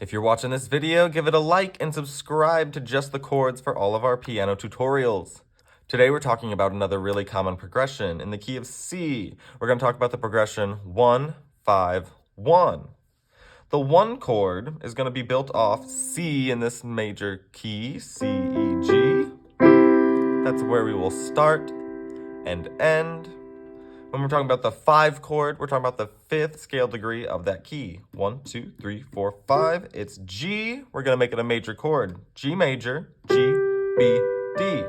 If you're watching this video, give it a like and subscribe to Just the Chords for all of our piano tutorials. Today we're talking about another really common progression in the key of C. We're going to talk about the progression 1, 5, 1. The 1 chord is going to be built off C in this major key, C, E, G. That's where we will start and end. When we're talking about the 5 chord, we're talking about the 5th scale degree of that key. 1, 2, 3, 4, 5. It's G. We're going to make it a major chord. G major, G, B, D.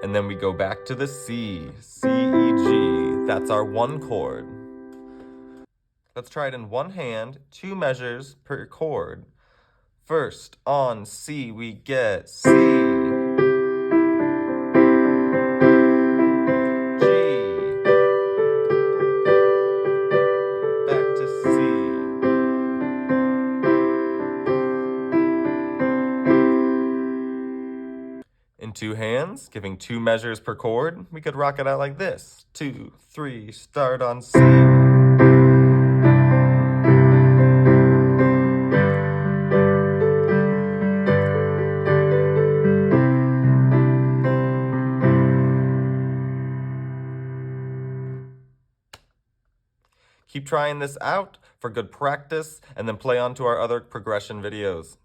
And then we go back to the C, C, E, G. That's our 1 chord. Let's try it in one hand, 2 measures per chord. First, on C, we get C. In 2 hands, giving 2 measures per chord, we could rock it out like this. 2, 3, start on C. Keep trying this out for good practice, and then play on to our other progression videos.